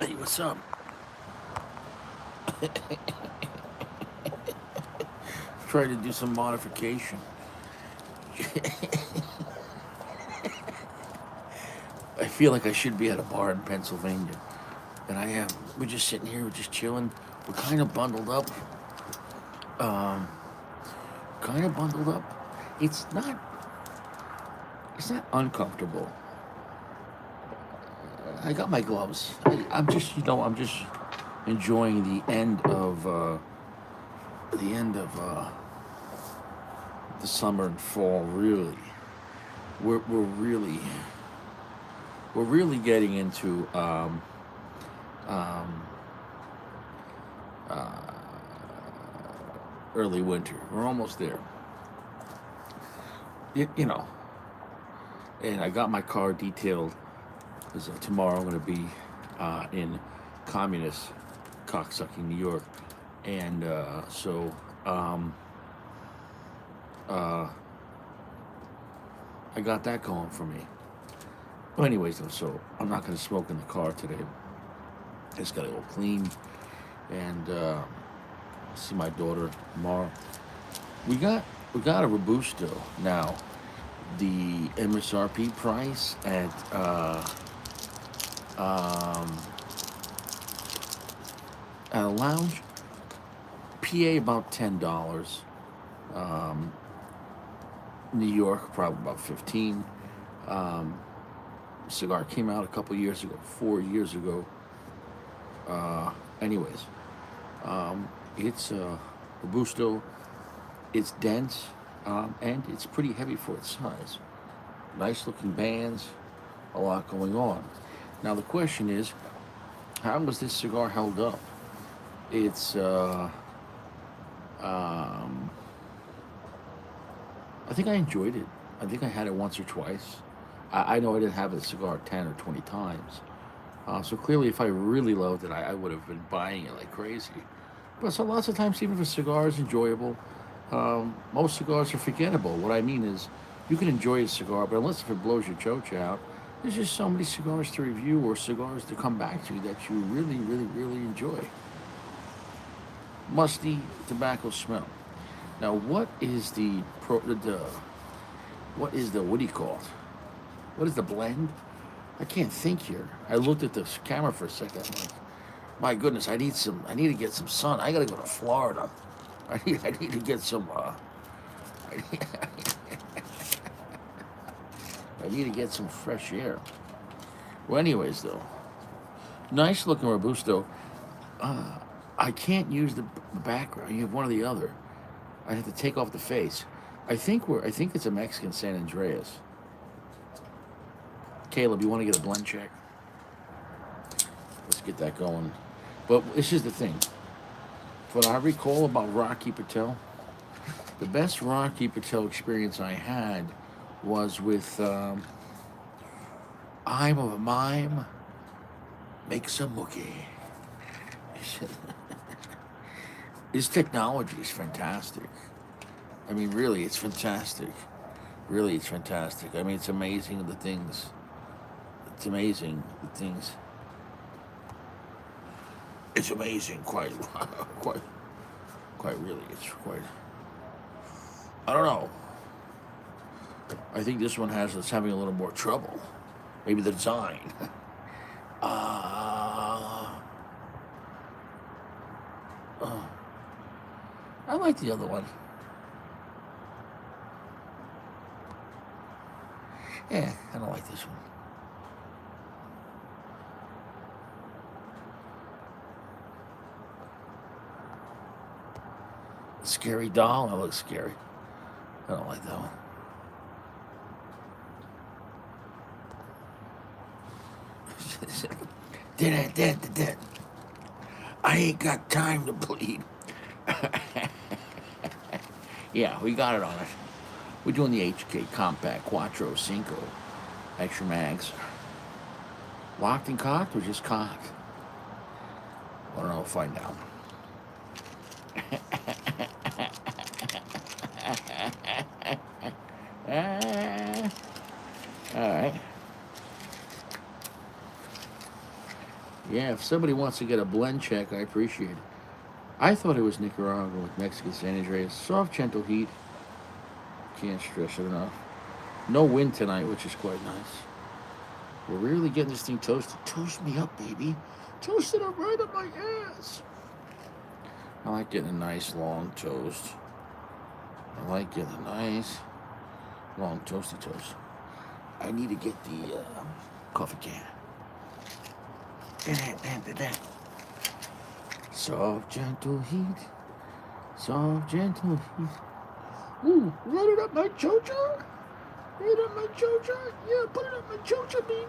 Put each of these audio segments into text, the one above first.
Hey, what's up? Try to do some modification. I feel like I should be at a bar in Pennsylvania. And I am. We're just sitting here, we're just chilling. We're kind of bundled up. Um, kind of bundled up. It's not. It's not uncomfortable. I got my gloves. I'm just, I'm just enjoying the end of the summer and fall. Really, we're really getting into um, uh, early winter. We're almost there. You know, and I got my car detailed because tomorrow I'm going to be in communist cocksucking New York, and um, uh, I got that going for me. Well, anyways, though, so I'm not going to smoke in the car today. I just got to go clean and see my daughter tomorrow. We got a Robusto now. The MSRP price at um, a lounge, PA about $10. Um, New York probably about 15. Um, Cigar came out a couple years ago, 4 years ago. Uh, anyways, it's Robusto. It's dense and it's pretty heavy for its size. Nice looking bands, a lot going on. Now the question is, how was this cigar held up? It's um, I think I enjoyed it. I think I had it once or twice. I know I didn't have a cigar 10 or 20 times. So clearly, if I really loved it, I would have been buying it like crazy. But so lots of times, even if a cigar is enjoyable, most cigars are forgettable. What I mean is, you can enjoy a cigar, but unless if it blows your choach out, there's just so many cigars to review or cigars to come back to that you really, really, really enjoy. Musty tobacco smell. Now, what do you call it? What is the blend? I can't think here. I looked at the camera for a second. I'm like, my goodness, I need to get some sun. I gotta go to Florida. I need to get some. I need, I need to get some fresh air. Well, anyways, though, nice looking robusto. Uh, I can't use the background. You have one or the other. I have to take off the face. I think it's a Mexican San Andreas. Caleb, you want to get a blend check? Let's get that going. But this is the thing. What I recall about Rocky Patel, the best Rocky Patel experience I had was with I'm of a Mime, Make Some Mookie. His technology is fantastic. I mean, really, it's fantastic. Really, it's fantastic. I mean, it's amazing the things. It's amazing the things. It's amazing, quite, quite, quite really. It's quite. I don't know. I think this one has us having a little more trouble. Maybe the design. Uh, uh, I like the other one. Yeah, I don't like this one. Scary doll. That looks scary. I don't like that one. Did. I ain't got time to bleed. Yeah, we got it on it. We're doing the HK Compact Quattro Cinco Extra Mags. Locked and cocked or just cocked? I don't know. Find out. All right. Yeah, If somebody wants to get a blend check, I appreciate it. I thought it was Nicaraguan with Mexican San Andreas. Soft, gentle heat. Can't stress it enough. No wind tonight, which is quite nice. We're really getting this thing toasted. Toast me up, baby. Toast it up right up my ass. I like getting a nice long toast. I like getting a nice long toasty toast. I need to get the coffee can. Soft, gentle heat. Soft, gentle heat. Ooh, run it up my chocha. Run it up my chocha. Yeah, put it up my chocha, baby.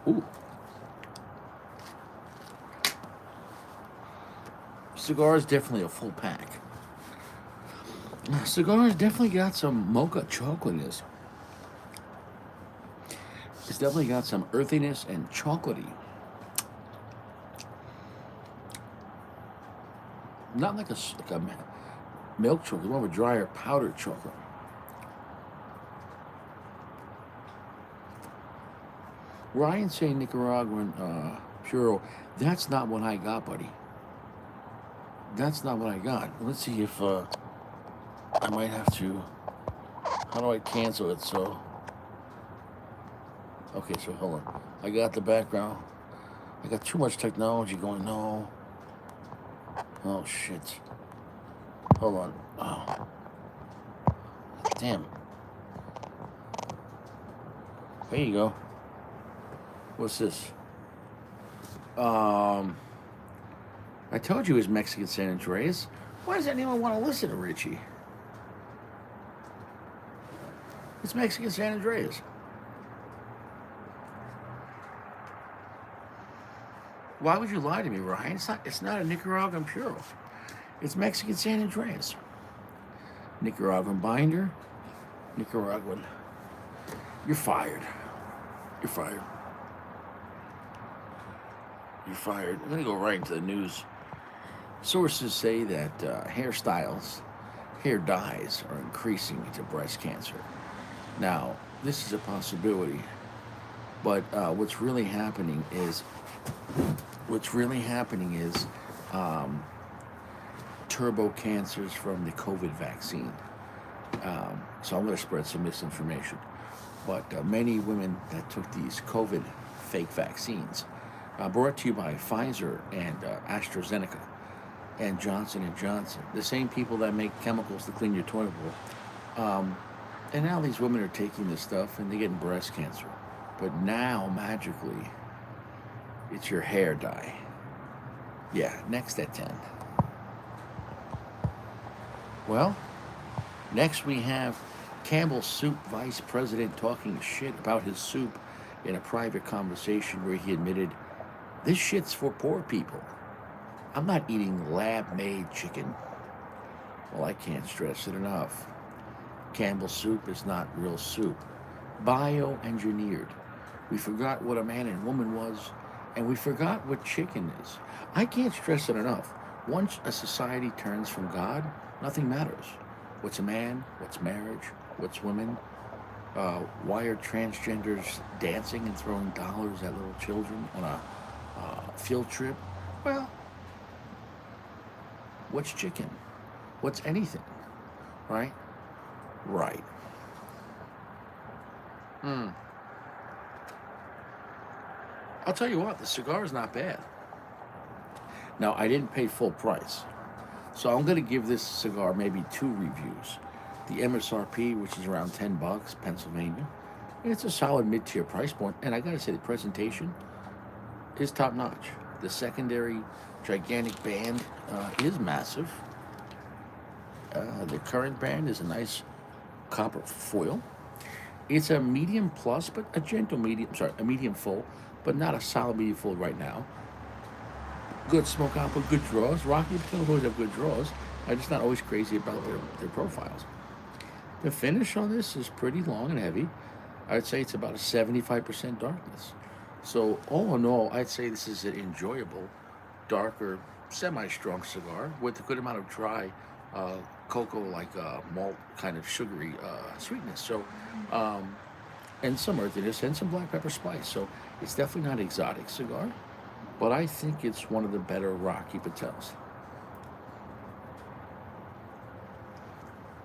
Ooh. Cigar's definitely a full pack. Cigar's definitely got some mocha chocolateness. It's definitely got some earthiness and chocolatey. Not like a milk chocolate, more of a drier powdered chocolate. Ryan saying Nicaraguan Puro. That's not what I got, buddy. That's not what I got. Let's see if I might have to. How do I cancel it? So, okay, so hold on. I got the background. I got too much technology going. No. Oh shit. Hold on. Oh. Damn. There you go. What's this? I told you it was Mexican San Andreas. Why does anyone want to listen to Richie? It's Mexican San Andreas. Why would you lie to me, Ryan? It's not a Nicaraguan Puro. It's Mexican San Andreas. Nicaraguan binder. Nicaraguan. You're fired. You're fired. You're fired. I'm going to go right into the news. Sources say that hairstyles, hair dyes are increasing into breast cancer. Now, this is a possibility, but what's really happening is turbo cancers from the COVID vaccine. So I'm going to spread some misinformation. But many women that took these COVID fake vaccines, brought to you by Pfizer and AstraZeneca and Johnson & Johnson, the same people that make chemicals to clean your toilet bowl. And now these women are taking this stuff and they're getting breast cancer. But now, magically, it's your hair dye. Yeah, next at 10. Well, next we have Campbell's Soup vice president talking shit about his soup in a private conversation where he admitted, this shit's for poor people. I'm not eating lab-made chicken. Well, I can't stress it enough. Campbell's Soup is not real soup. Bioengineered. We forgot what a man and woman was, and we forgot what chicken is. I can't stress it enough. Once a society turns from God, nothing matters. What's a man? What's marriage? What's women? Why are transgenders dancing and throwing dollars at little children on a field trip? Well, what's chicken? What's anything? Right? Right. I'll tell you what, the cigar is not bad. Now, I didn't pay full price, so I'm going to give this cigar maybe 2 reviews. The MSRP, which is around $10, Pennsylvania. And it's a solid mid-tier price point, and I got to say the presentation is top-notch. The secondary gigantic band is massive. The current band is a nice copper foil. It's a medium plus, but a gentle medium, a medium full, but not a solid medium full right now. Good smoke output, good draws. Rocky Patel always have good draws. I'm just not always crazy about their profiles. The finish on this is pretty long and heavy. I'd say it's about a 75% darkness. So, all in all, I'd say this is an enjoyable, darker, semi strong cigar with a good amount of dry uh, cocoa, like malt kind of sugary sweetness. So, um, and some earthiness and some black pepper spice. So, it's definitely not an exotic cigar, but I think it's one of the better Rocky Patels.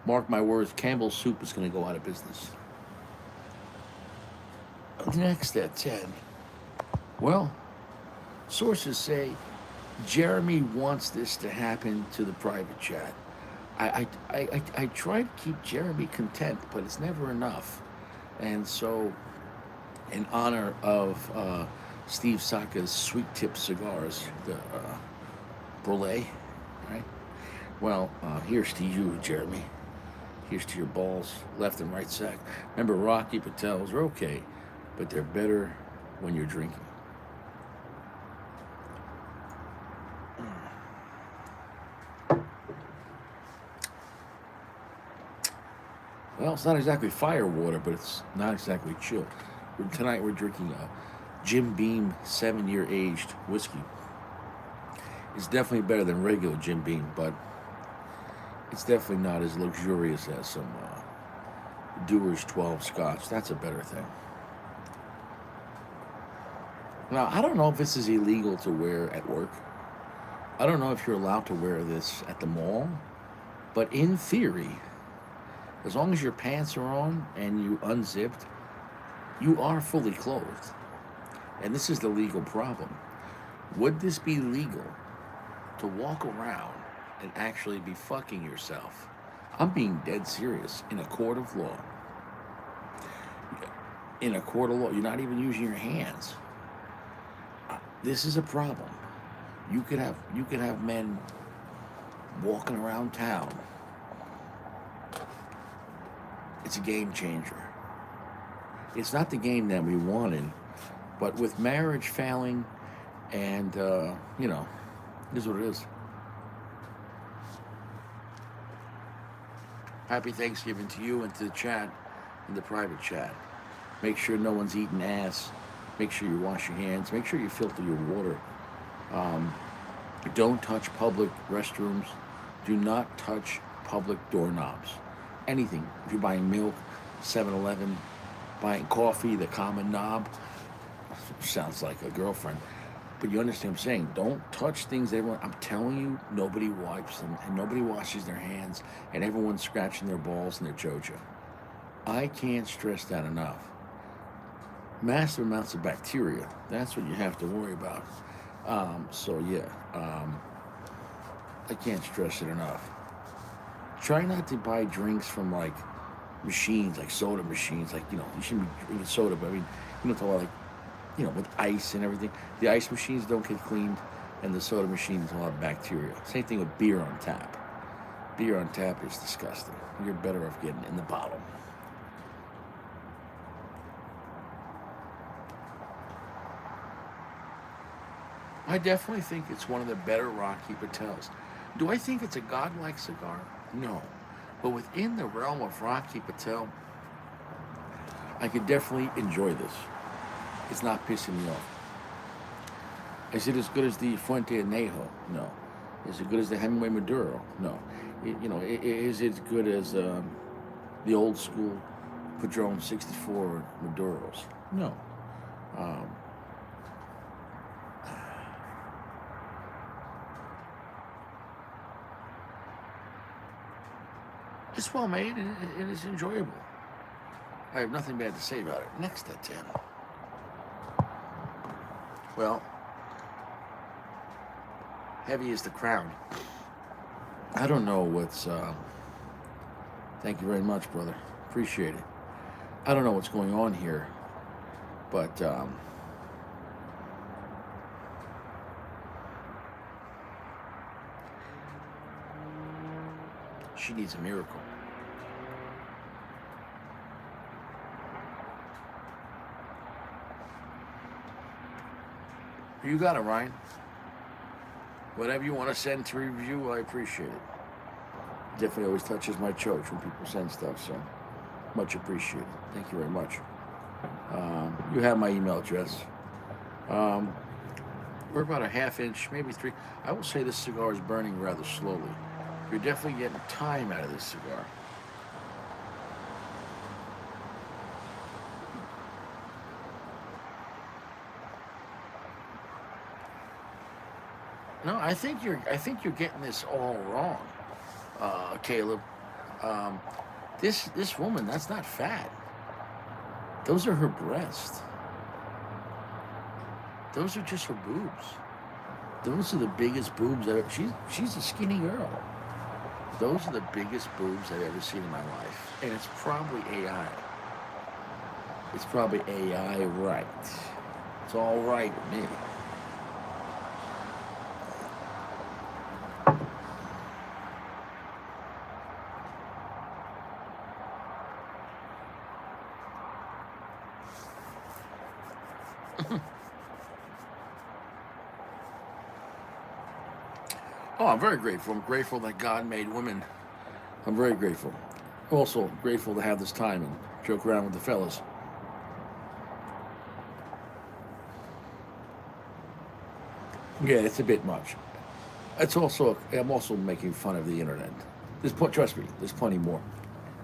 Mark my words, Campbell's Soup is going to go out of business. Next at 10. Well, sources say Jeremy wants this to happen to the private chat. I try to keep Jeremy content, but it's never enough. And so, in honor of Steve Saka's Sweet Tip cigars, the Brulee, right? Well, here's to you, Jeremy. Here's to your balls, left and right sack. Remember, Rocky Patels are okay, but they're better when you're drinking. Well, it's not exactly fire water, but it's not exactly chill. Tonight we're drinking a Jim Beam 7-year aged whiskey. It's definitely better than regular Jim Beam, but it's definitely not as luxurious as some Dewar's 12 Scotch. That's a better thing. Now, I don't know if this is illegal to wear at work. I don't know if you're allowed to wear this at the mall, but in theory, as long as your pants are on and you unzipped, you are fully clothed. And this is the legal problem. Would this be legal to walk around and actually be fucking yourself? I'm being dead serious. In a court of law. In a court of law, you're not even using your hands. This is a problem. You could have men walking around town. It's a game changer. It's not the game that we wanted, but with marriage failing, and it is what it is. Happy Thanksgiving to you and to the chat, in the private chat. Make sure no one's eating ass. Make sure you wash your hands. Make sure you filter your water. Um, don't touch public restrooms. Do not touch public doorknobs. Anything. If you're buying milk, 7-Eleven, buying coffee, the common knob. Sounds like a girlfriend. But you understand what I'm saying. Don't touch things everyone. I'm telling you, nobody wipes them and nobody washes their hands and everyone's scratching their balls and their chocha. I can't stress that enough. Massive amounts of bacteria. That's what you have to worry about. I can't stress it enough. Try not to buy drinks from like machines, like soda machines. Like, you shouldn't be drinking soda, but I mean, talk about like, with ice and everything. The ice machines don't get cleaned, and the soda machines have a lot of bacteria. Same thing with beer on tap. Beer on tap is disgusting. You're better off getting it in the bottle. I definitely think it's one of the better Rocky Patels. Do I think it's a godlike cigar? No. But within the realm of Rocky Patel, I could definitely enjoy this. It's not pissing me off. Is it as good as the Fuente Anejo? No. Is it good as the Hemingway Maduro? No. Is it good as the old school Padron 64 Maduros? No. Um, it's well made and it is enjoyable. I have nothing bad to say about it. Next at 10. Well, heavy is the crown. I don't know what's. Thank you very much, brother. Appreciate it. I don't know what's going on here, but she needs a miracle. You got it, Ryan. Whatever you want to send to review, I appreciate it. Definitely always touches my choach when people send stuff, so much appreciated. Thank you very much. You have my email address. Um, we're about a half inch, maybe three. I will say this cigar is burning rather slowly. You're definitely getting time out of this cigar. No, I think you're getting this all wrong, Caleb. Um, this woman, that's not fat. Those are her breasts. Those are just her boobs. Those are the biggest boobs I've ever. She's a skinny girl. Those are the biggest boobs I've ever seen in my life, and it's probably AI. It's probably AI, right? It's all right with me. Oh, I'm very grateful. I'm grateful that God made women. I'm very grateful. Also grateful to have this time and joke around with the fellas. Yeah, it's a bit much. I'm also making fun of the internet. Trust me, there's plenty more.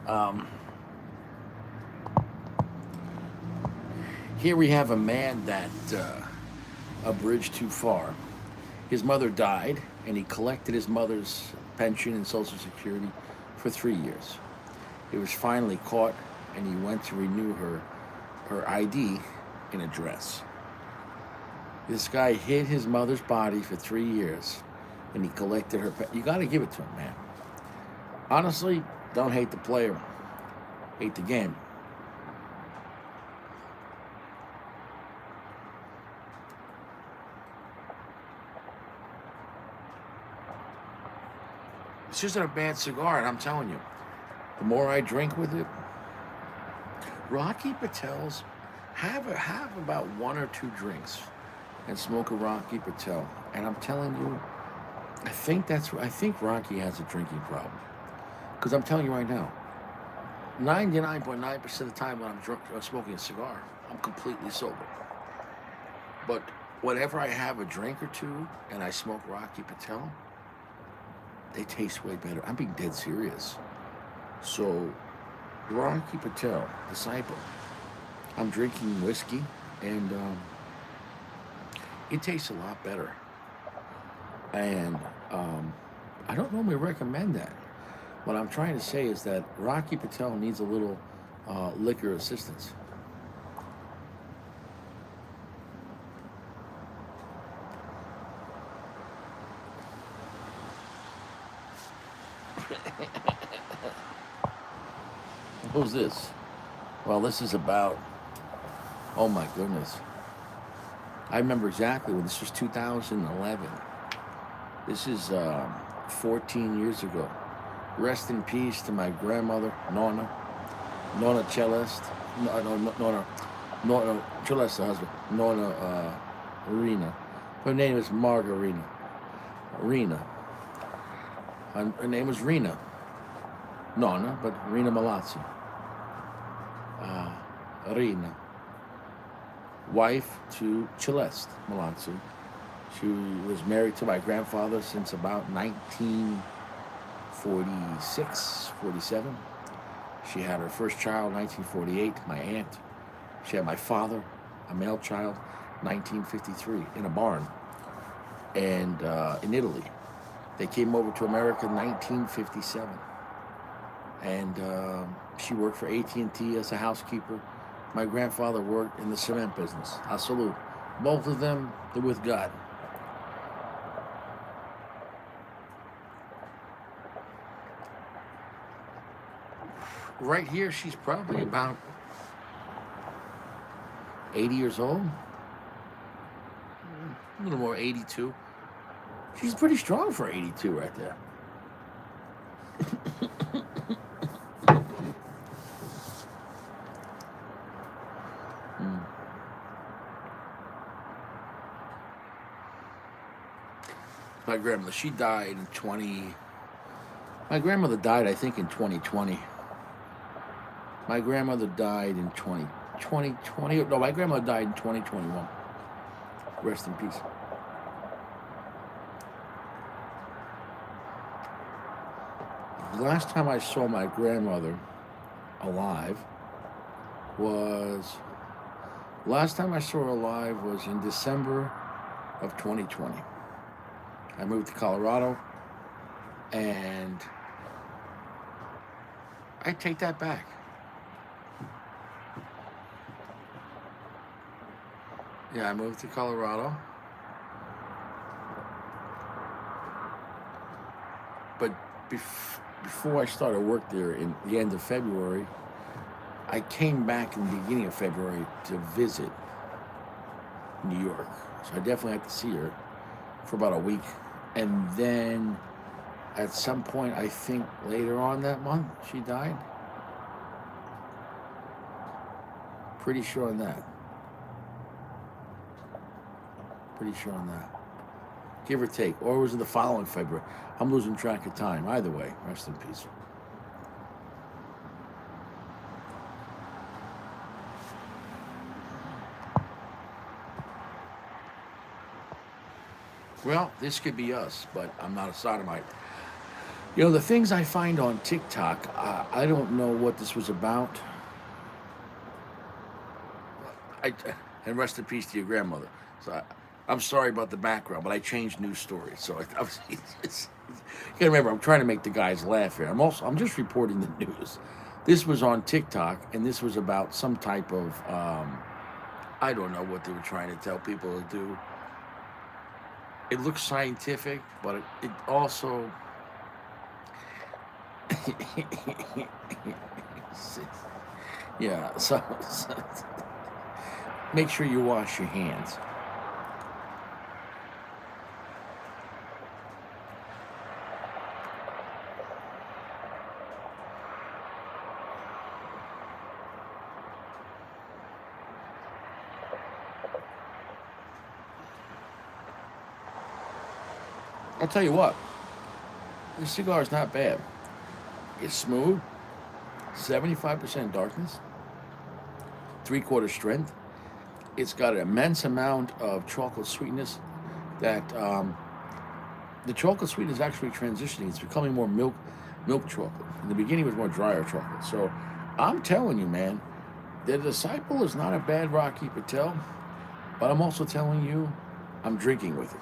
Um, Here we have a man that a bridge too far. His mother died, and he collected his mother's pension and Social Security for 3 years. He was finally caught, and he went to renew her ID and address. This guy hid his mother's body for 3 years, and he collected her. You got to give it to him, man. Honestly, don't hate the player, hate the game. It's just a bad cigar, and I'm telling you, the more I drink with it, Rocky Patel's have about one or two drinks and smoke a Rocky Patel, and I'm telling you, I think Rocky has a drinking problem. Because I'm telling you right now, 99.9% of the time when I'm drunk, smoking a cigar, I'm completely sober. But whenever I have a drink or two and I smoke Rocky Patel, they taste way better. I'm being dead serious. So, Rocky Patel, disciple, I'm drinking whiskey, and it tastes a lot better. And I don't normally recommend that. What I'm trying to say is that Rocky Patel needs a little liquor assistance. Who's this? Well, this is about, oh my goodness. I remember exactly when this was 2011. This is 14 years ago. Rest in peace to my grandmother, Nonna Celeste, Nonna Celeste, the husband, Nonna Rena. Her name is Margarina. Rena. Her name was Rena. Nonna, but Rena Malazzi. Rena. Wife to Celeste Malazzi. She was married to my grandfather since about 1946, 47. She had her first child, 1948, my aunt. She had my father, a male child, 1953, in a barn, and in Italy. They came over to America in 1957, and she worked for AT&T as a housekeeper. My grandfather worked in the cement business. I salute. Both of them, they're with God. Right here, she's probably about 80 years old, a little more, 82. She's pretty strong for 82 right there. Mm. My grandmother, she died in 20. My grandmother died, I think, in 2020. My grandmother died in 20. 2020. No, my grandmother died in 2021. Rest in peace. The last time I saw my grandmother alive was last time I saw her alive was in December of 2020. I moved to Colorado, and I take that back. Yeah, I moved to Colorado, but before I started work there in the end of February, I came back in the beginning of February to visit New York. So I definitely had to see her for about a week. And then at some point, I think later on that month, she died. Pretty sure on that. Pretty sure on that. Give or take. Or was it the following February? I'm losing track of time. Either way, rest in peace. Well, this could be us, but I'm not a sodomite. You know, the things I find on TikTok, I don't know what this was about. I, and rest in peace to your grandmother. So I'm sorry about the background, but I changed news stories. So you gotta remember, I'm trying to make the guys laugh here. I'm just reporting the news. This was on TikTok, and this was about some type of, I don't know what they were trying to tell people to do. It looks scientific, but it also yeah. So make sure you wash your hands. I'll tell you what, this cigar is not bad. It's smooth, 75% darkness, 3/4 strength. It's got an immense amount of chocolate sweetness that the chocolate sweetness is actually transitioning. It's becoming more milk chocolate. In the beginning, it was more drier chocolate. So I'm telling you, man, the Disciple is not a bad Rocky Patel, but I'm also telling you, I'm drinking with it.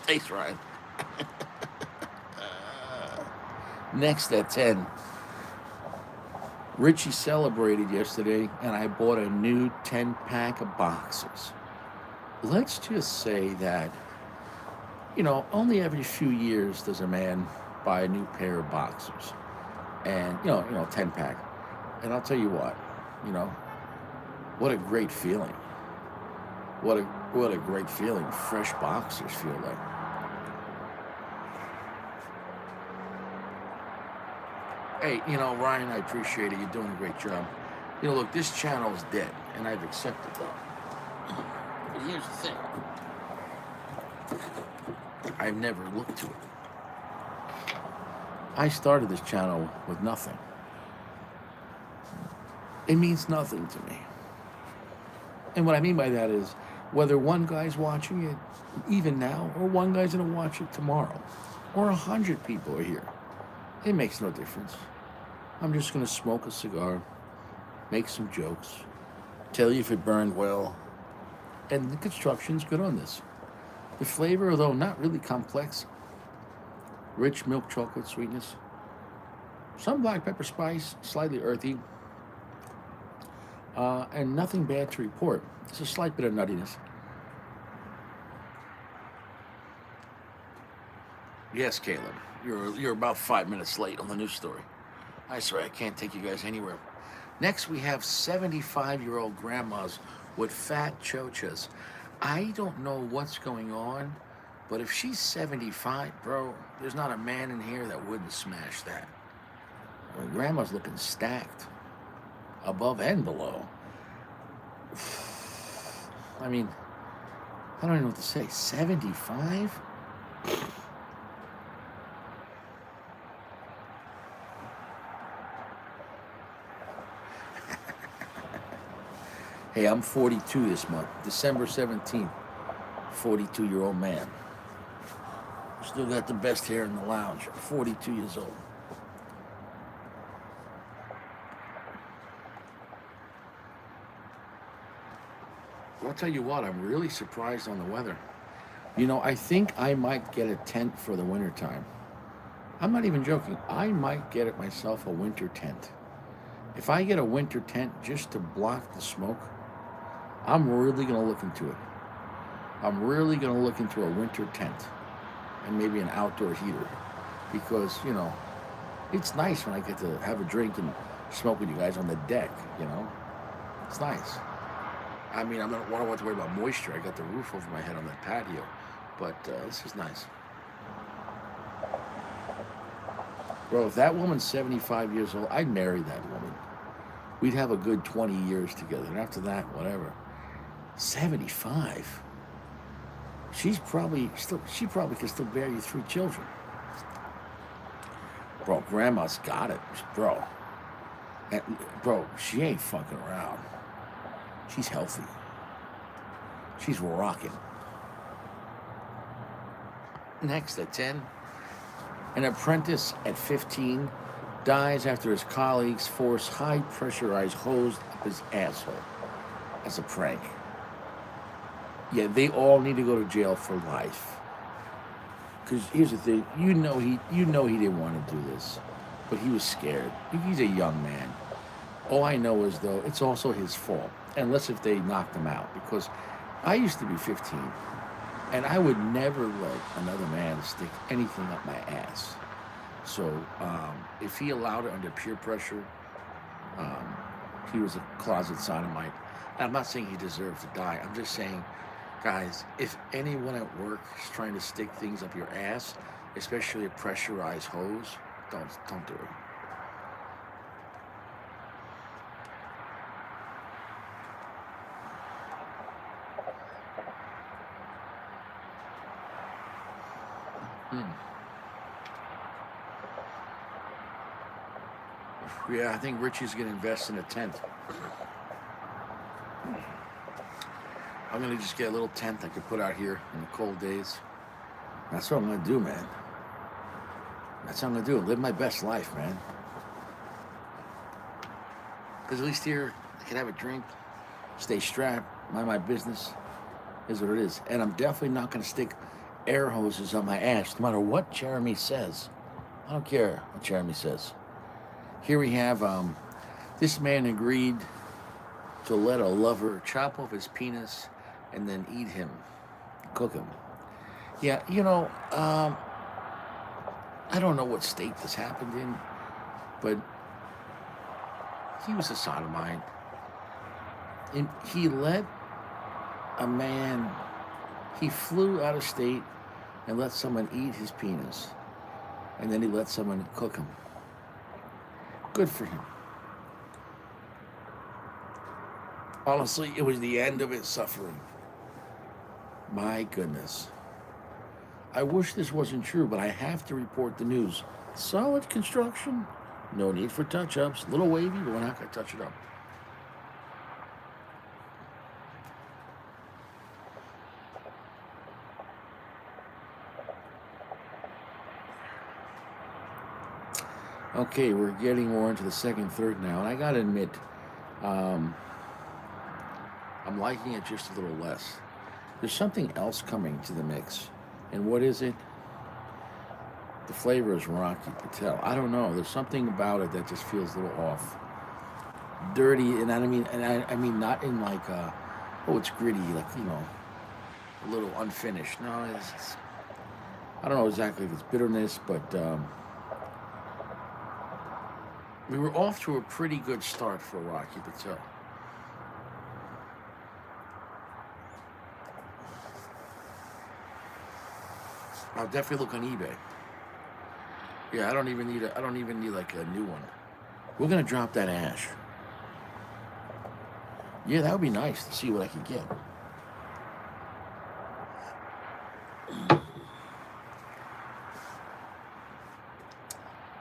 Thanks, Ryan. Next at 10. Richie celebrated yesterday, and I bought a new 10-pack of boxers. Let's just say that, only every few years does a man buy a new pair of boxers. And, 10-pack. And I'll tell you what a great feeling. What a great feeling fresh boxers feel like. Hey, Ryan, I appreciate it. You're doing a great job. Look, this channel is dead, and I've accepted that. But here's the thing. I've never looked to it. I started this channel with nothing. It means nothing to me. And what I mean by that is, whether one guy's watching it even now, or one guy's going to watch it tomorrow, or 100 people are here, it makes no difference. I'm just going to smoke a cigar, make some jokes, tell you if it burned well, and the construction's good on this. The flavor, although not really complex, rich milk chocolate sweetness, some black pepper spice, slightly earthy, and nothing bad to report. It's a slight bit of nuttiness. Yes, Caleb, you're about 5 minutes late on the news story. I swear I can't take you guys anywhere. Next, we have 75-year-old grandmas with fat chochas. I don't know what's going on, but if she's 75, bro, there's not a man in here that wouldn't smash that. Well, grandma's looking stacked, above and below. I mean, I don't even know what to say. 75? Hey, I'm 42 this month, December 17th. 42-year-old man. Still got the best hair in the lounge. 42 years old. I'll tell you what, I'm really surprised on the weather. You know, I think I might get a tent for the wintertime. I'm not even joking. I might get it myself a winter tent. If I get a winter tent just to block the smoke, I'm really going to look into it. I'm really going to look into a winter tent and maybe an outdoor heater because, you know, it's nice when I get to have a drink and smoke with you guys on the deck, you know? It's nice. I mean, I don't want to worry about moisture. I got the roof over my head on that patio, but this is nice. Bro, if that woman's 75 years old, I'd marry that woman. We'd have a good 20 years together, and after that, whatever. 75? She probably can still bear you 3 children. Bro, grandma's got it, bro. And, bro, she ain't fucking around. She's healthy. She's rocking. Next at 10, an apprentice at 15 dies after his colleagues force high pressurized hose up his asshole as a prank. Yeah, they all need to go to jail for life. Because here's the thing, you know he didn't want to do this, but he was scared. He's a young man. All I know is though, it's also his fault, unless if they knocked him out. Because I used to be 15, and I would never let another man stick anything up my ass. So if he allowed it under peer pressure, he was a closet sodomite. And I'm not saying he deserved to die. I'm just saying, guys, if anyone at work is trying to stick things up your ass, especially a pressurized hose, don't do it. Yeah, I think Richie's gonna invest in a tent. I'm gonna just get a little tent I could put out here in the cold days. That's what I'm gonna do, man. That's what I'm gonna do. Live my best life, man. Because at least here, I can have a drink, stay strapped, mind my business. Is what it is. And I'm definitely not gonna stick air hoses on my ass, no matter what Jeremy says. I don't care what Jeremy says. Here we have, this man agreed to let a lover chop off his penis and then eat him, cook him. Yeah, you know, I don't know what state this happened in, but he was a sodomite. And he let a man, he flew out of state and let someone eat his penis. And then he let someone cook him. Good for him. Honestly, it was the end of his suffering. My goodness. I wish this wasn't true, but I have to report the news. Solid construction. No need for touch-ups. A little wavy, but we're not going to touch it up. Okay, we're getting more into the second, third now, and I gotta admit, I'm liking it just a little less. There's something else coming to the mix, and what is it? The flavor is Rocky Patel. I don't know. There's something about it that just feels a little off, dirty, and I mean not in like, oh, it's gritty, like a little unfinished. No, I don't know exactly if it's bitterness, but. We were off to a pretty good start for Rocky Patel. I'll definitely look on eBay. Yeah, I don't even need like a new one. We're gonna drop that ash. Yeah, that would be nice to see what I could get.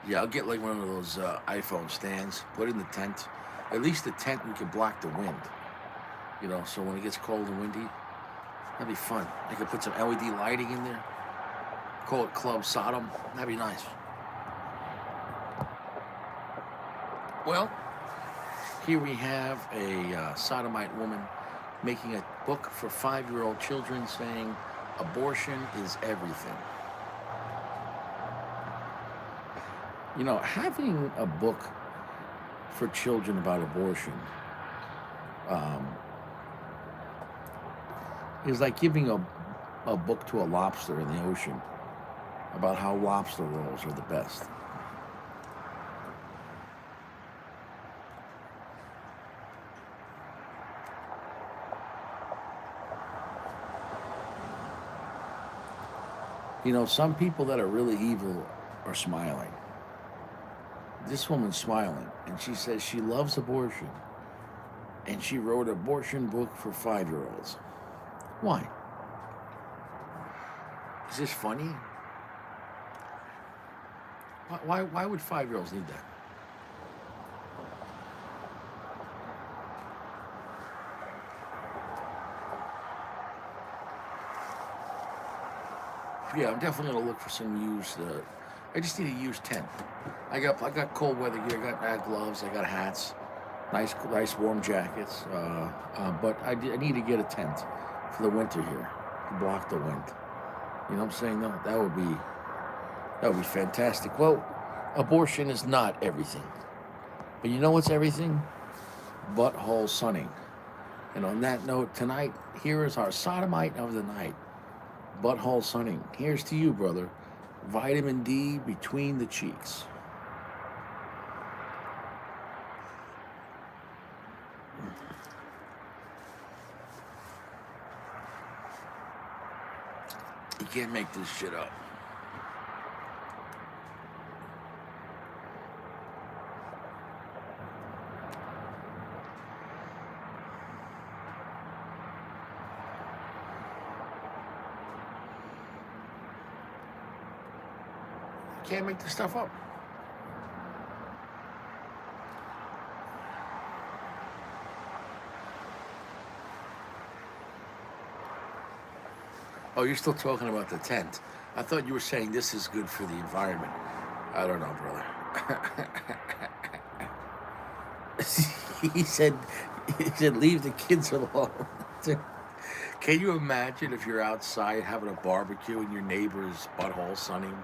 Yeah, I'll get like one of those iPhone stands, put it in the tent. At least the tent we can block the wind. So when it gets cold and windy, that'd be fun. I could put some LED lighting in there, call it Club Sodom. That'd be nice. Well, here we have a sodomite woman making a book for 5-year-old children saying abortion is everything. Having a book for children about abortion um, is like giving a book to a lobster in the ocean about how lobster rolls are the best. Some people that are really evil are smiling. This woman's smiling, and she says she loves abortion, and she wrote an abortion book for 5-year-olds. Why? Is this funny? Why would 5-year-olds need that? Yeah, I'm definitely gonna look for some used. I just need a used tent. I got cold weather gear. I got gloves. I got hats. Nice warm jackets. But I need to get a tent for the winter here to block the wind. You know what I'm saying? No, that would be fantastic. Well, abortion is not everything, but you know what's everything? Butthole sunning. And on that note, tonight here is our sodomite of the night. Butthole sunning. Here's to you, brother. Vitamin D between the cheeks. You can't make this shit up. You can't make this stuff up. Oh, you're still talking about the tent. I thought you were saying this is good for the environment. I don't know, brother. he said leave the kids alone. Can you imagine if you're outside having a barbecue and your neighbor's butthole sunning?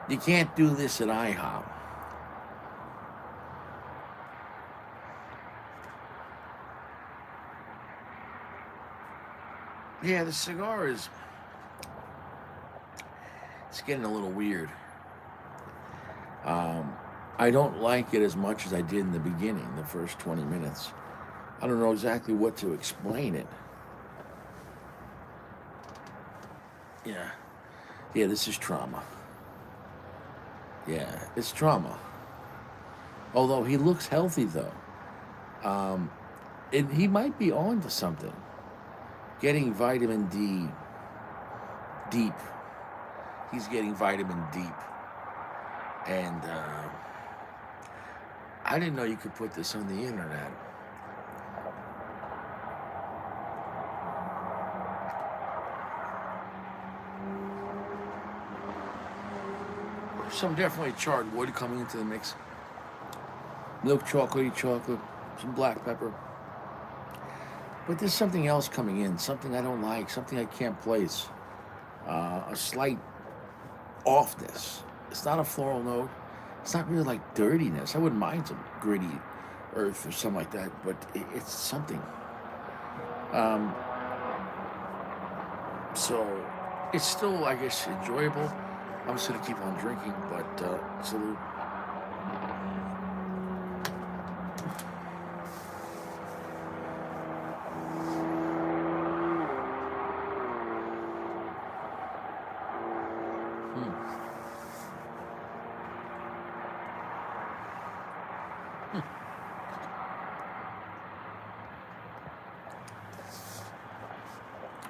You can't do this at IHOP. Yeah, the cigar it's getting a little weird. I don't like it as much as I did in the beginning, the first 20 minutes. I don't know exactly what to explain it. Yeah. Yeah, this is trauma. Yeah, it's trauma. Although he looks healthy, though. He might be on to something. Getting vitamin D deep. He's getting vitamin deep. And I didn't know you could put this on the internet. Some definitely charred wood coming into the mix. Milk chocolate, some black pepper. But there's something else coming in, something I don't like, something I can't place. A slight offness. It's not a floral note. It's not really like dirtiness. I wouldn't mind some gritty earth or something like that, but it's something. So it's still, I guess, enjoyable. I'm just gonna keep on drinking, but salute.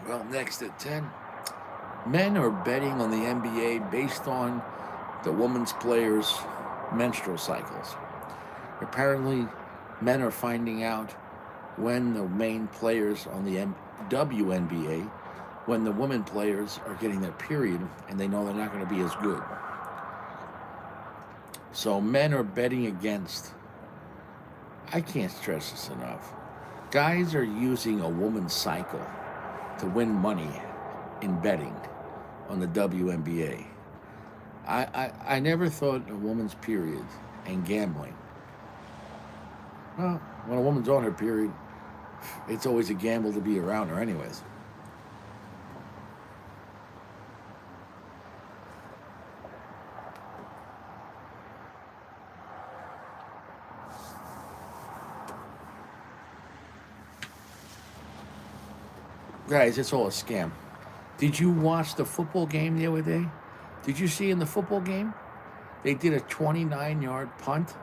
Well, next at 10, men are betting on the NBA based on the women's players menstrual cycles. Apparently, men are finding out when the main players on the WNBA, when the women players are getting their period and they know they're not going to be as good. So men are betting against. I can't stress this enough. Guys are using a woman's cycle to win money in betting on the WNBA. I never thought a woman's period and gambling. Well, when a woman's on her period, it's always a gamble to be around her, anyways. Guys, it's all a scam. Did you watch the football game the other day? Did you see in the football game? They did a 29-yard punt.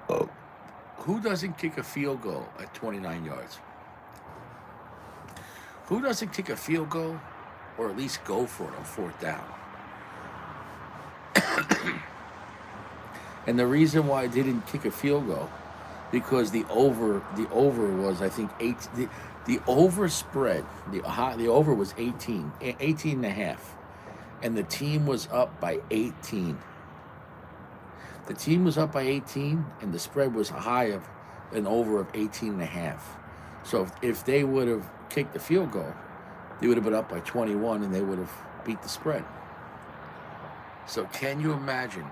Oh. Who doesn't kick a field goal at 29 yards? Who doesn't kick a field goal or at least go for it on fourth down? And the reason why I didn't kick a field goal, because the over was, I think, the over spread, the over was 18 and a half, and the team was up by 18. The team was up by 18, and the spread was high of an over of 18 and a half. So if they would have kicked the field goal, they would have been up by 21, and they would have beat the spread. So can you imagine?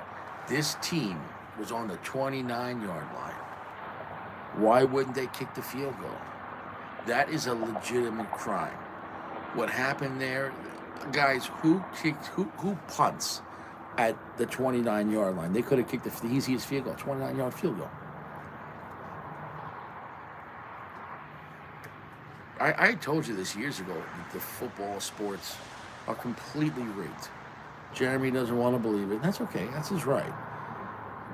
This team was on the 29-yard line. Why wouldn't they kick the field goal? That is a legitimate crime. What happened there, guys? Who punts at the 29-yard line? They could have kicked the easiest field goal, 29-yard field goal. I told you this years ago that the football sports are completely rigged. Jeremy doesn't want to believe it. That's okay. That's his right.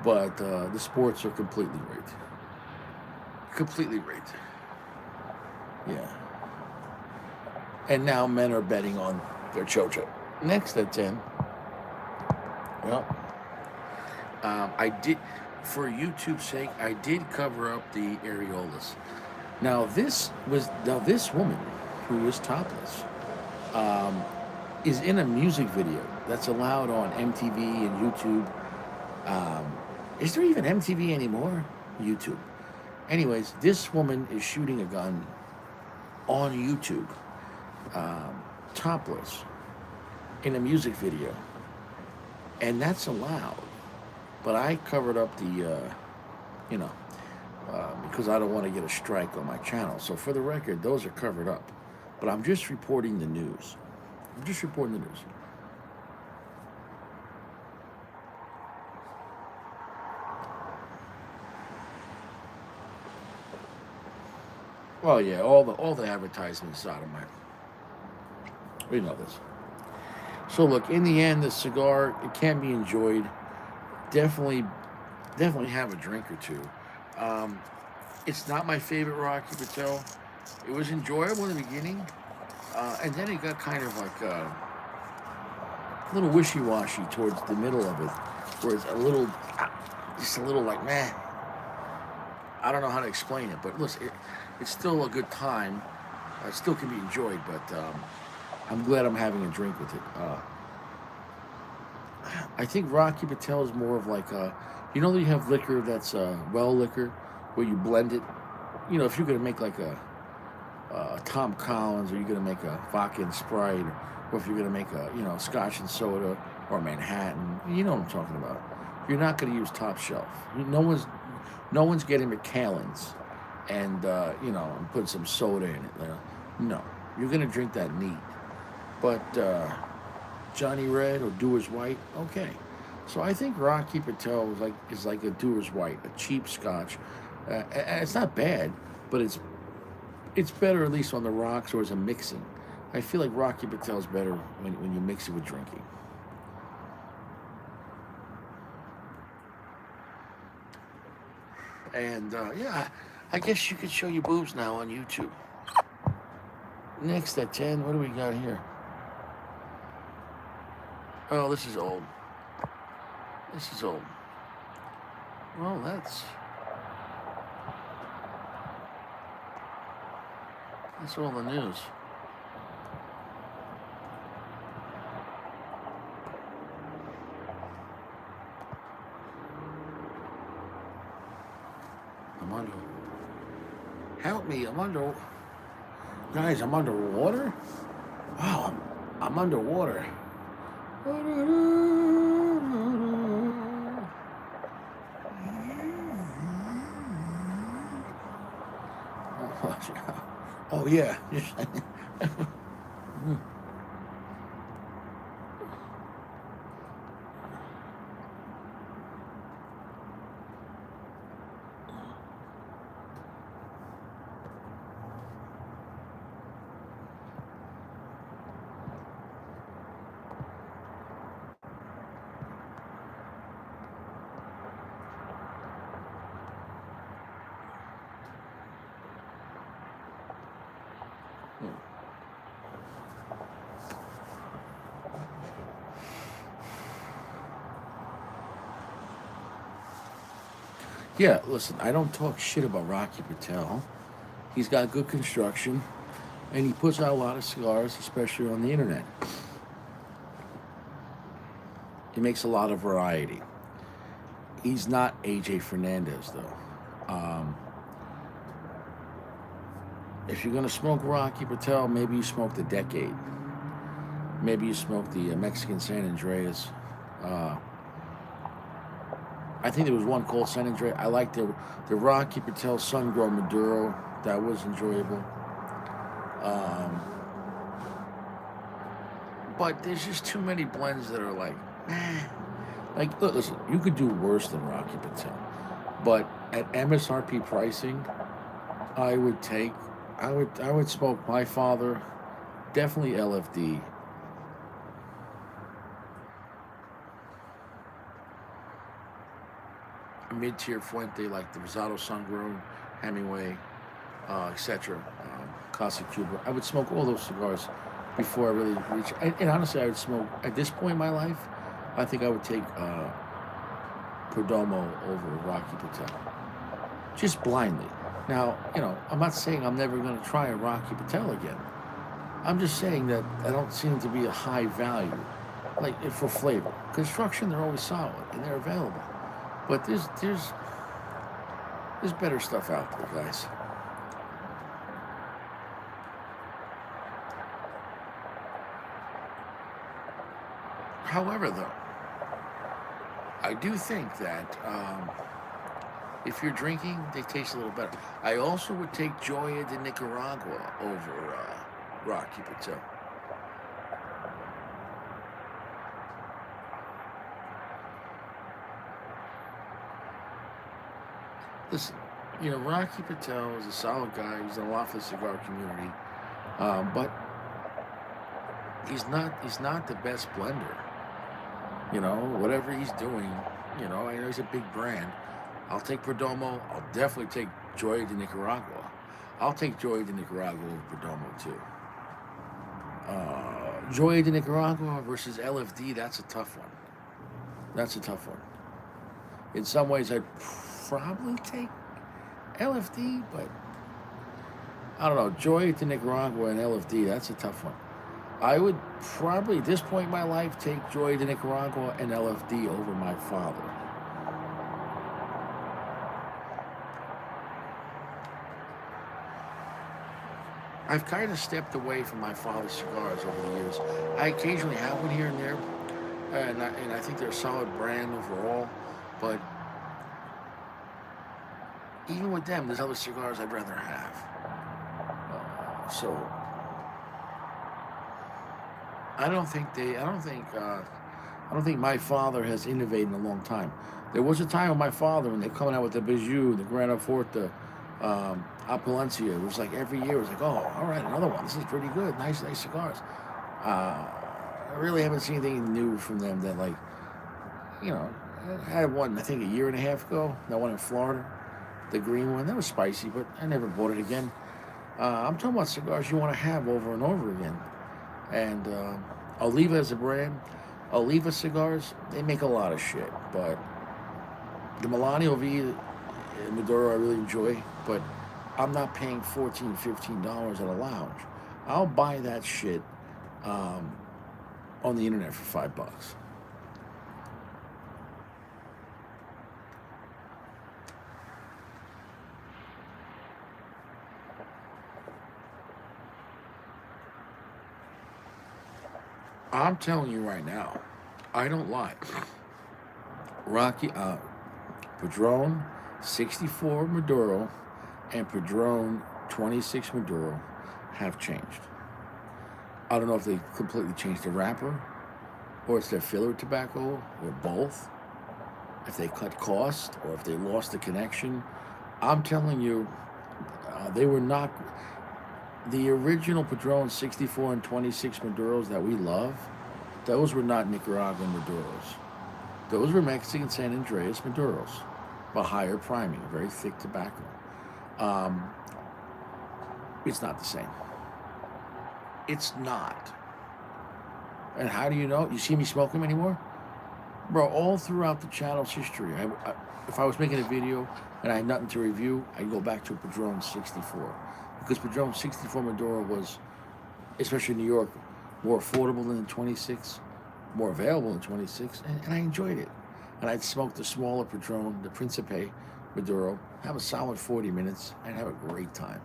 But the sports are completely rigged. Completely rigged. Yeah. And now men are betting on their chocho. Next at 10. Well, I did, for YouTube's sake, I did cover up the areolas. Now this woman who is topless is in a music video that's allowed on MTV and YouTube. Is there even MTV anymore? YouTube. Anyways, this woman is shooting a gun on YouTube, topless, in a music video, and that's allowed. But I covered up the, because I don't want to get a strike on my channel. So for the record, those are covered up. But I'm just reporting the news. Well, yeah, all the advertisements out of my. We know this. So look, in the end, the cigar, it can be enjoyed. Definitely have a drink or two. It's not my favorite Rocky Patel. It was enjoyable in the beginning, and then it got kind of like a little wishy-washy towards the middle of it, where it's just a little like, meh. I don't know how to explain it, but listen, it's still a good time. It still can be enjoyed, but I'm glad I'm having a drink with it. I think Rocky Patel is more of like you know, you have liquor that's well liquor, where you blend it. You know, if you're gonna make like a Tom Collins, or you're gonna make a vodka and Sprite, or if you're gonna make a Scotch and soda or Manhattan, you know what I'm talking about. You're not gonna use top shelf. No one's getting Macallan's and and put some soda in it. No, you're gonna drink that neat. But Johnny Red or Dewar's White, okay. So I think Rocky Patel is like a Dewar's White, a cheap Scotch. It's not bad, but it's better at least on the rocks or as a mixing. I feel like Rocky Patel's better when you mix it with drinking. And I guess you could show your boobs now on YouTube. Next at 10, what do we got here? Oh, this is old. This is old. Well, that's all the news. I'm under. Help me! I'm under. Guys, I'm underwater. Wow, I'm underwater. Oh yeah. Yeah, listen, I don't talk shit about Rocky Patel. He's got good construction, and he puts out a lot of cigars, especially on the internet. He makes a lot of variety. He's not AJ Fernandez, though. If you're gonna smoke Rocky Patel, maybe you smoke the Decade. Maybe you smoke the Mexican San Andreas. Uh, I think there was one called San Andreas. I like the Rocky Patel Sun Grown Maduro. That was enjoyable. Um, but there's just too many blends that are like, eh. Like, look, listen, you could do worse than Rocky Patel, but at MSRP pricing, I would take, I would smoke My Father, definitely LFD. Mid-tier Fuente like the Rosado Sungrown, Hemingway, etc. Casa Cuba. I would smoke all those cigars before I really reach. And honestly, I would smoke at this point in my life. I think I would take Perdomo over Rocky Patel, just blindly. Now, I'm not saying I'm never going to try a Rocky Patel again. I'm just saying that I don't seem to be a high value, like for flavor. Construction, they're always solid and they're available. But there's better stuff out there, guys. However, though, I do think that if you're drinking, they taste a little better. I also would take Joya de Nicaragua over Rocky Patel. Listen, Rocky Patel is a solid guy. He's done a lot for the cigar community, but he's not the best blender. Whatever he's doing, I know he's a big brand. I'll take Perdomo. I'll definitely take Joya de Nicaragua. I'll take Joya de Nicaragua over Perdomo too. Joya de Nicaragua versus LFD. That's a tough one. That's a tough one. In some ways, I'd probably take LFD, but I don't know. Joya de Nicaragua and LFD. That's a tough one. I would probably, at this point in my life, take Joya de Nicaragua and LFD over My Father. I've kind of stepped away from My Father's cigars over the years. I occasionally have one here and there, and I think they're a solid brand overall, but even with them, there's other cigars I'd rather have. So I don't think My Father has innovated in a long time. There was a time with My Father when they're coming out with the Bijou, the Grana Forte, Opulencia. It was like every year it was like, oh, all right, another one. This is pretty good. Nice cigars. I really haven't seen anything new from them that I had one I think a year and a half ago. That one in Florida, the green one. That was spicy, but I never bought it again. I'm talking about cigars you want to have over and over again. And Oliva as a brand, Oliva cigars, they make a lot of shit, but the Milano V Maduro I really enjoy, but I'm not paying $14, $15 at a lounge. I'll buy that shit um, on the internet for $5. I'm telling you right now, I don't lie. Rocky Padron 64 Maduro and Padron 26 Maduro have changed. I don't know if they completely changed the wrapper, or it's their filler tobacco, or both. If they cut cost, or if they lost the connection. I'm telling you, they were not the original Padron 64 and 26 Maduros that we love. Those were not Nicaraguan Maduros. Those were Mexican San Andreas Maduros, but higher priming, very thick tobacco. Um, it's not the same. It's not. And how do you know? You see me smoke them anymore? Bro, all throughout the channel's history, if I was making a video and I had nothing to review, I'd go back to a Padron 64. Because Padron 64 Maduro was, especially in New York, more affordable than the 26, more available than 26, and I enjoyed it. And I'd smoke the smaller Padron, the Principe Maduro, have a solid 40 minutes, and have a great time.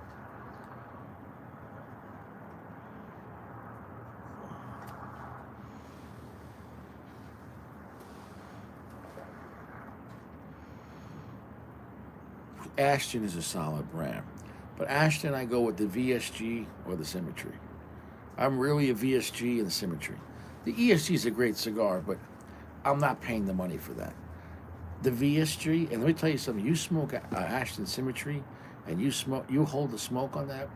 Ashton is a solid brand. But Ashton, I go with the VSG or the Symmetry. I'm really a VSG and the Symmetry. The ESG is a great cigar, but I'm not paying the money for that. The VSG, and let me tell you something. You smoke Ashton Symmetry, and you hold the smoke on that.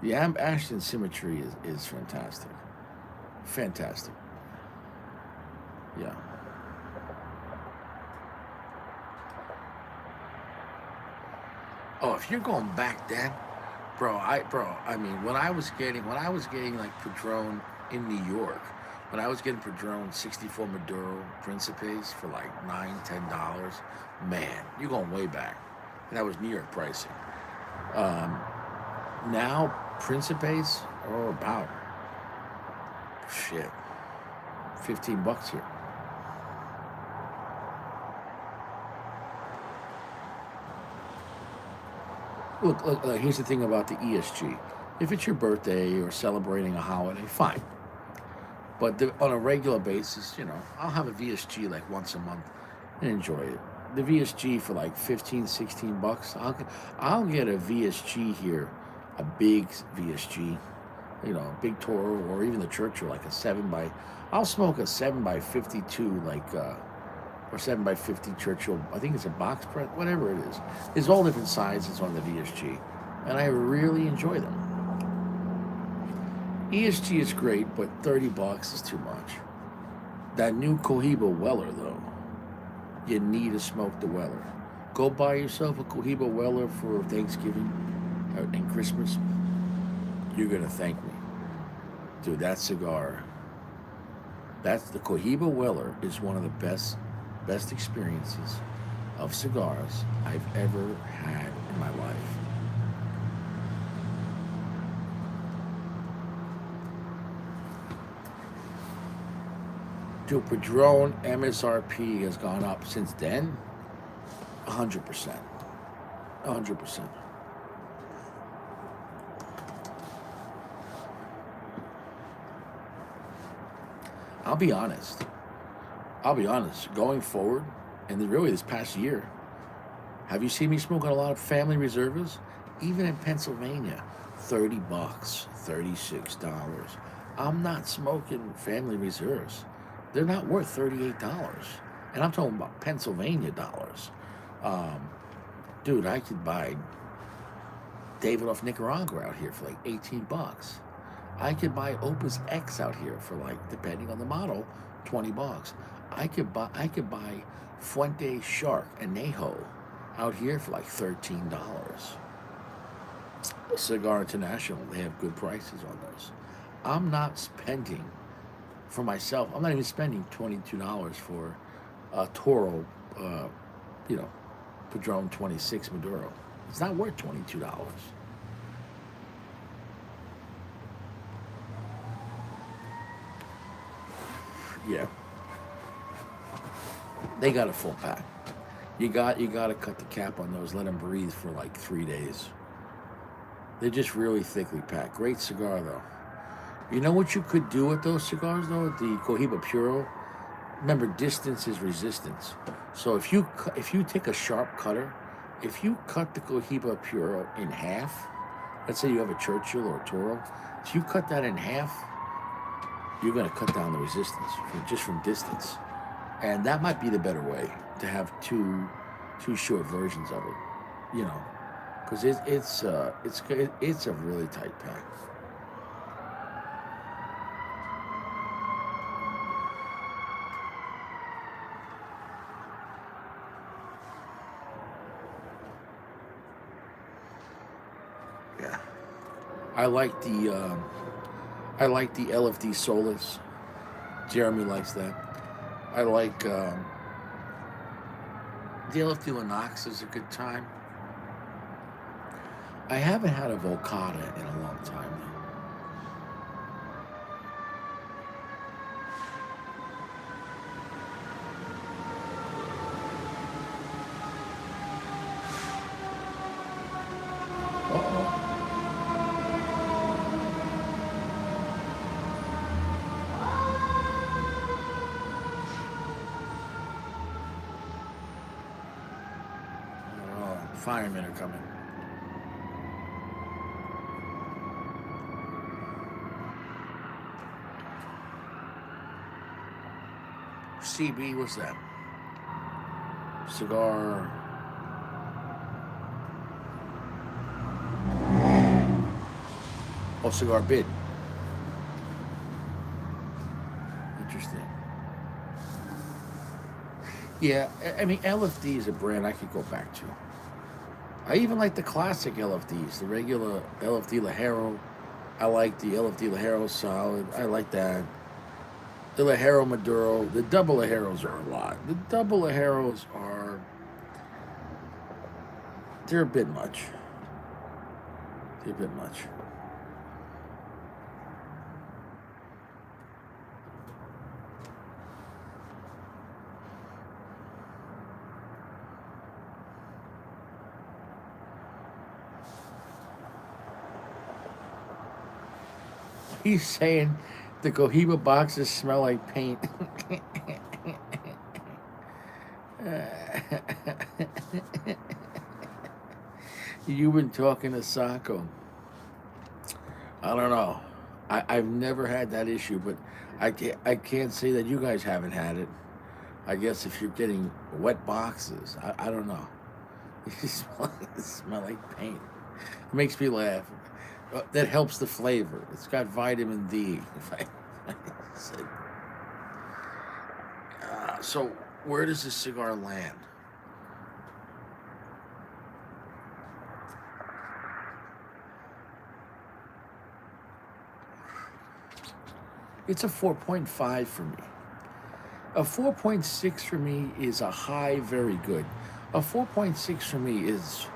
The Ashton Symmetry is fantastic. Fantastic. Yeah. Oh, if you're going back then, I mean, when I was getting like Padron in New York, when I was getting Padron 64 Maduro Principes for like $9, $10, man, you're going way back. And that was New York pricing. Um, Now Principes are about shit, $15 here. Look, here's the thing about the ESG. If it's your birthday or celebrating a holiday, fine. But on a regular basis, I'll have a VSG like once a month and enjoy it. The VSG for like 15, $16. I'll get a VSG here, a big VSG, a big Toro or even the Churchill, like a 7 by. I'll smoke a 7 by 52, or 7 by 50 Churchill. I think it's a box press, whatever it is. There's all different sizes on the VSG, and I really enjoy them. ESG is great, but $30 is too much. That new Cohiba Weller, though, you need to smoke the Weller. Go buy yourself a Cohiba Weller for Thanksgiving and Christmas. You're gonna thank me, dude. That cigar, the Cohiba Weller is one of the best experiences of cigars I've ever had in my life. Dude, Padron MSRP has gone up since then, 100%. 100%. I'll be honest. Going forward, and really this past year, have you seen me smoking a lot of family reserves? Even in Pennsylvania, $30, $36. I'm not smoking family reserves. They're not worth $38. And I'm talking about Pennsylvania dollars. Um, Dude, I could buy David off Nicaragua out here for like $18. I could buy Opus X out here for like, depending on the model, $20. I could buy Fuente Shark Anejo out here for like $13. Cigar International, they have good prices on those. I'm not spending for myself, I'm not even spending $22 for a Toro, uh, you know, Padron 26 Maduro. It's not worth $22. Yeah, they got a full pack. You got to cut the cap on those. Let them breathe for like 3 days. They're just really thickly packed. Great cigar though. You know what you could do with those cigars though? The Cohiba Puro. Remember, distance is resistance. So if you take a sharp cutter, if you cut the Cohiba Puro in half, let's say you have a Churchill or a Toro, if you cut that in half, you're going to cut down the resistance just from distance, and that might be the better way to have two short versions of it, you know, because it's a really tight pack. Yeah, I like the LFD Solus. Jeremy likes that. I like the LFD Lennox is a good time. I haven't had a Volcata in a long time though. Uh-oh. Oh, firemen are coming. CB, what's that? Cigar. Oh, cigar bid. Interesting. Yeah, I mean, LFD is a brand I could go back to. I even like the classic LFDs, the regular LFD Lajero. I like the LFD Lajero Solid. I like that. The Lajero Maduro. The double Lajeros are a lot. The double Lajeros are, they're a bit much. They're a bit much. He's saying the Cohiba boxes smell like paint. You've been talking to Sacco. I don't know. I've never had that issue, but I can't say that you guys haven't had it. I guess if you're getting wet boxes, I don't know. It smell like paint. It makes me laugh. That helps the flavor. It's got vitamin D. If I said. So where does this cigar land? It's a 4.5 for me. A 4.6 for me is a high, very good. A 4.6 for me is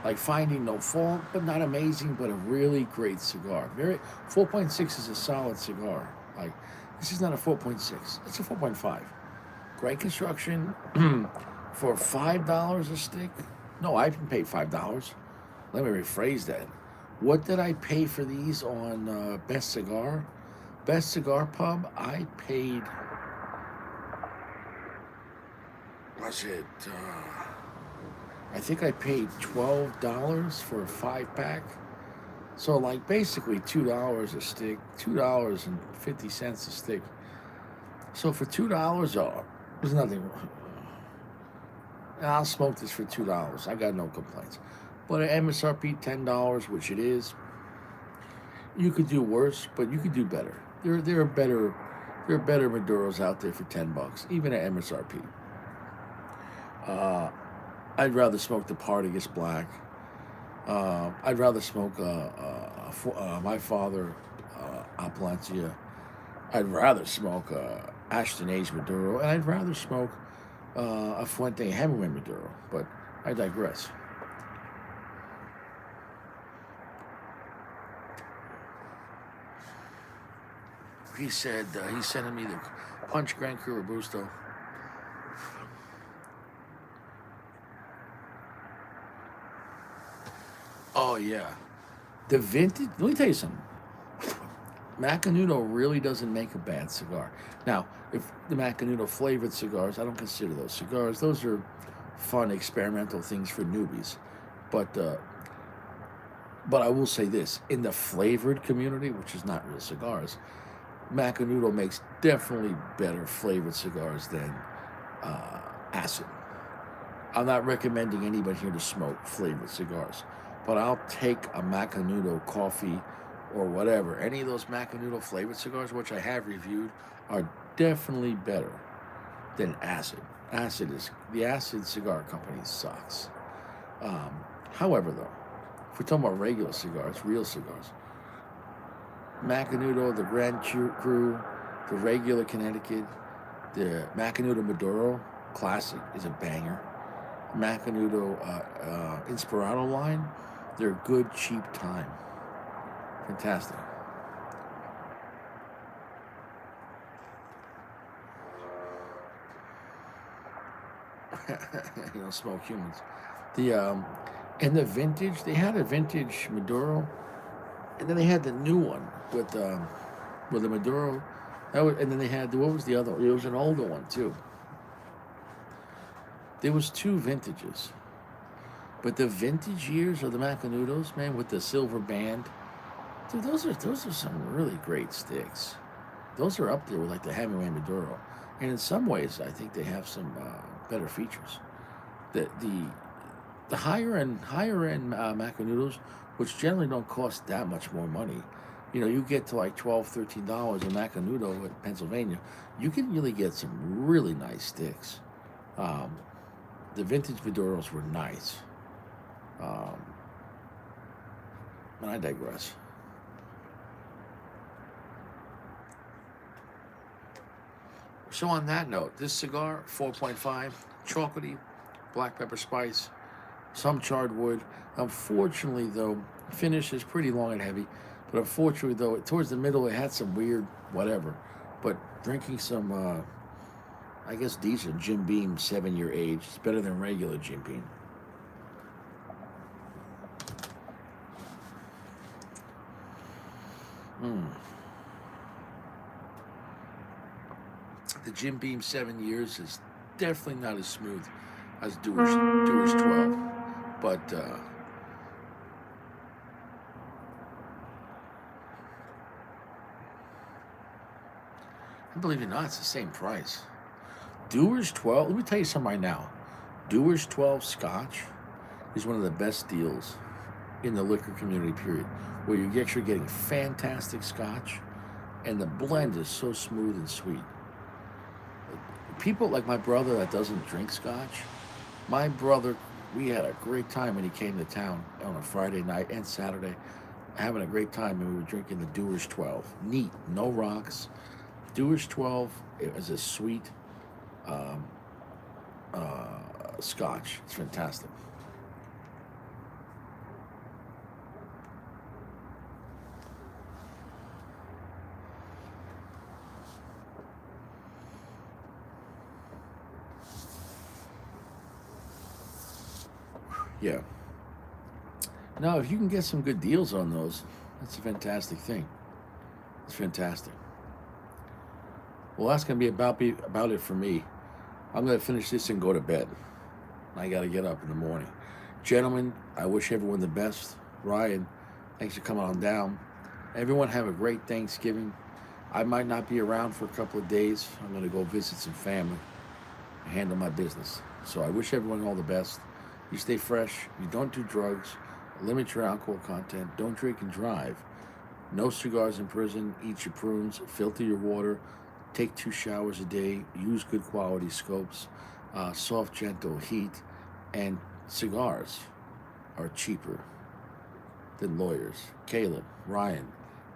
like finding no fault, but not amazing, but a really great cigar. 4.6 is a solid cigar. Like, this is not a 4.6. It's a 4.5. Great construction for $5 a stick. No, I didn't pay $5. Let me rephrase that. What did I pay for these on Best Cigar? Best Cigar Pub, I paid, was it, I think I paid $12 for a 5 pack. So, like, basically $2 a stick, $2.50 a stick. So, for $2, oh, there's nothing. I'll smoke this for $2. I got no complaints. But at MSRP $10, which it is, you could do worse, but you could do better. There are better Maduros out there for $10, even at MSRP. I'd rather smoke the Partagas Black. I'd rather smoke my father Appalachia. I'd rather smoke Ashton Age Maduro, and I'd rather smoke a Fuente Hemingway Maduro, but I digress. He said he's sending me the Punch Gran Cru Robusto. Oh yeah, the vintage. Let me tell you something. Macanudo really doesn't make a bad cigar. Now, if the Macanudo flavored cigars, I don't consider those cigars. Those are fun experimental things for newbies. But but I will say this: in the flavored community, which is not real cigars, Macanudo makes definitely better flavored cigars than acid. I'm not recommending anybody here to smoke flavored cigars, but I'll take a Macanudo coffee or whatever. Any of those Macanudo flavored cigars, which I have reviewed, are definitely better than acid. The acid cigar company sucks. However, though, if we're talking about regular cigars, real cigars, Macanudo, the Grand Cru, the regular Connecticut, the Macanudo Maduro Classic is a banger. Macanudo Inspirato line, they're good, cheap time. Fantastic. You know, smoke humans. The and the vintage, they had a vintage Maduro, and then they had the new one with the Maduro. And then they had what was the other one? It was an older one too. There was two vintages, but the vintage years of the Macanudos, man, with the silver band, dude, those are some really great sticks. Those are up there with like the Hemingway Maduro, and in some ways, I think they have some better features. The higher end Macanudos, which generally don't cost that much more money, you know, you get to like $12, $13 a Macanudo in Pennsylvania, you can really get some really nice sticks. Um, the vintage Maduros were nice. Um, and I digress. So on that note, this cigar, 4.5, chocolatey, black pepper spice, some charred wood. Unfortunately, though, finish is pretty long and heavy. But unfortunately, though, towards the middle, it had some weird whatever. But drinking some, I guess, decent Jim Beam 7-year age, it's better than regular Jim Beam. Mm. The Jim Beam 7 years is definitely not as smooth as Dewar's 12. But I believe it or not, it's the same price. Dewar's 12, let me tell you something right now. Dewar's 12 Scotch is one of the best deals in the liquor community, period. Where you're actually getting fantastic Scotch, and the blend is so smooth and sweet. People like my brother that doesn't drink Scotch, my brother, we had a great time when he came to town on a Friday night and Saturday, having a great time, and we were drinking the Dewar's 12. Neat, no rocks. Dewar's 12 is a sweet um, Scotch. It's fantastic. Yeah. Now, if you can get some good deals on those, that's a fantastic thing. It's fantastic. Well, that's gonna be about it for me. I'm gonna finish this and go to bed. I gotta get up in the morning. Gentlemen, I wish everyone the best. Ryan, thanks for coming on down. Everyone have a great Thanksgiving. I might not be around for a couple of days. I'm gonna go visit some family and handle my business. So I wish everyone all the best. You stay fresh. You don't do drugs. Limit your alcohol content. Don't drink and drive. No cigars in prison. Eat your prunes. Filter your water. Take 2 showers a day. Use good quality scopes. Soft, gentle heat. And cigars are cheaper than lawyers. Caleb, Ryan,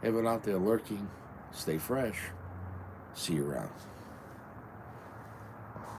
everyone out there lurking, stay fresh. See you around.